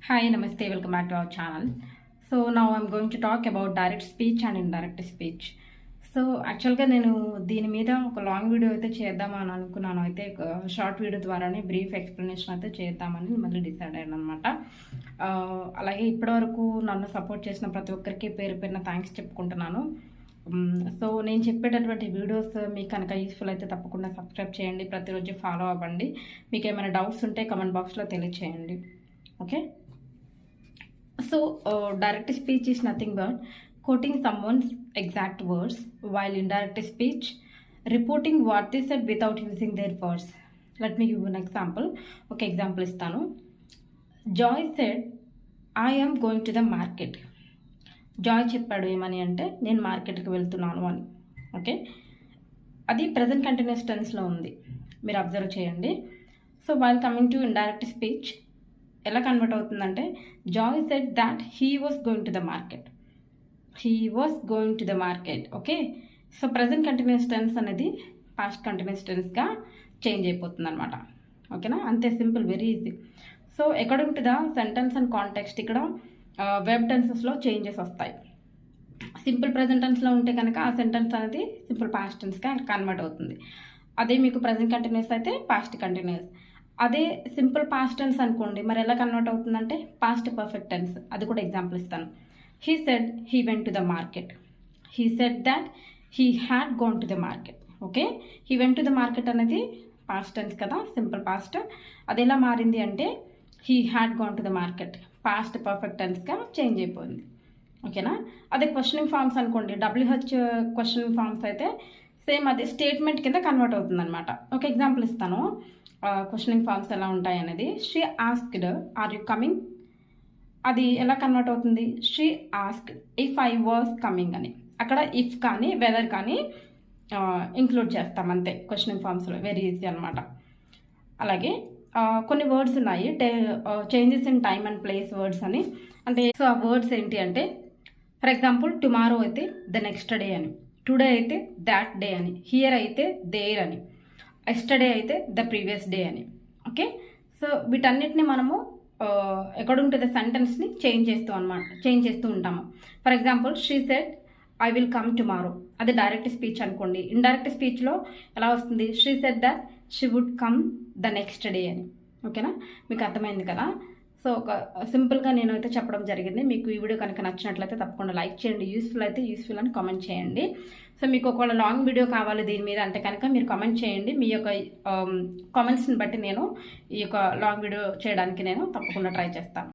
Hi, Namaste, welcome back to our channel. So now I'm going to talk about direct speech and indirect speech. So యాక్చువల్గా నేను దీని మీద ఒక long video అయితే చేద్దామని అనుకున్నాను. అయితే షార్ట్ వీడియో ద్వారానే బ్రీఫ్ ఎక్స్ప్లెనేషన్ అయితే చేద్దామని మళ్ళీ డిసైడ్ అయ్యాను అనమాట. అలాగే ఇప్పటివరకు నన్ను సపోర్ట్ చేసిన ప్రతి ఒక్కరికి పేరు పేరున థ్యాంక్స్ చెప్పుకుంటున్నాను. సో నేను చెప్పేటటువంటి వీడియోస్ మీకు కనుక యూస్ఫుల్ అయితే తప్పకుండా సబ్స్క్రైబ్ చేయండి, ప్రతిరోజు ఫాలో అవ్వండి. మీకు ఏమైనా డౌట్స్ ఉంటే కమెంట్ బాక్స్లో తెలియచేయండి. Okay. So, direct speech is nothing but quoting someone's exact words, while indirect speech, reporting what they said without using their words. Let me give you an example. Okay, example istanu. Joy said, I am going to the market. Joy చెప్పాడు ఏమని అంటే నేను మార్కెట్కి వెళ్తున్నాను అని. Okay, అది present continuous టెన్స్లో ఉంది, మీరు అబ్జర్వ్ చేయండి. So while coming to indirect speech ఎలా కన్వర్ట్ అవుతుందంటే, Joy said that he was going to the market. He was going to the market. Okay, so present continuous tense అనేది past continuous టెన్స్గా change అయిపోతుంది అనమాట. ఓకేనా, అంతే simple, very easy. So according to the sentence and context ఇక్కడ verb టెన్సెస్లో changes వస్తాయి. Simple present టెన్స్లో ఉంటే కనుక ఆ సెంటెన్స్ అనేది సింపుల్ పాస్ట్ టెన్స్గా కన్వర్ట్ అవుతుంది. అదే మీకు ప్రజెంట్ కంటిన్యూస్ అయితే పాస్ట్ కంటిన్యూస్. అదే సింపుల్ పాస్ట్ టెన్స్ అనుకోండి, మరి ఎలా కన్వర్ట్ అవుతుందంటే పాస్ట్ పర్ఫెక్ట్ టెన్స్. అది కూడా ఎగ్జాంపుల్ ఇస్తాను. He said he went to the market. He said that he had gone to the market. Okay, he went to the market అనేది past tense కదా, simple past. అది ఎలా మారింది అంటే he had gone to the market, past perfect టెన్స్గా change అయిపోయింది. ఓకేనా, అదే క్వశ్చనింగ్ ఫార్మ్స్ అనుకోండి, WH క్వశ్చనింగ్ ఫార్మ్స్ అయితే సేమ్ అది స్టేట్మెంట్ కింద కన్వర్ట్ అవుతుంది అనమాట. ఒక ఎగ్జాంపుల్ ఇస్తాను, క్వశ్చనింగ్ ఫార్మ్స్ ఎలా ఉంటాయి అనేది. She asked are you coming, అది ఎలా కన్వర్ట్ అవుతుంది? She asked if I was coming అని. అక్కడ ఇఫ్ కానీ వెదర్ కానీ ఇంక్లూడ్ చేస్తాం అంతే క్వశ్చనింగ్ ఫార్మ్స్లో, వెరీ ఈజీ అనమాట. అలాగే కొన్ని వర్డ్స్ ఉన్నాయి, changes in time and place words అని. అంటే సో ఆ వర్డ్స్ ఏంటి అంటే, ఫర్ ఎగ్జాంపుల్ టుమారో అయితే ద నెక్స్ట్ డే అని, టుడే అయితే దాట్ డే అని, హియర్ అయితే దేర్ అని, ఎస్టర్డే అయితే ద ప్రీవియస్ డే అని. ఓకే, సో వీటన్నిటిని మనము అకార్డింగ్ టు ద సెంటెన్స్ని చేంజ్ చేస్తూ ఉంటాము. For example she said I will come tomorrow, అది డైరెక్ట్ స్పీచ్ అనుకోండి. ఇండైరెక్ట్ స్పీచ్లో ఎలా వస్తుంది? She said that she would come the next day అని. ఓకేనా, మీకు అర్థమైంది కదా. సో ఒక సింపుల్గా నేను అయితే చెప్పడం జరిగింది. మీకు ఈ వీడియో కనుక నచ్చినట్లయితే తప్పకుండా లైక్ చేయండి, యూస్ఫుల్ అయితే యూస్ఫుల్ అని కామెంట్ చేయండి. సో మీకు ఒకవేళ లాంగ్ వీడియో కావాలి దీని మీద అంటే కనుక మీరు కామెంట్ చేయండి. మీ యొక్క కామెంట్స్ని బట్టి నేను ఈ యొక్క లాంగ్ వీడియో చేయడానికి నేను తప్పకుండా ట్రై చేస్తాను.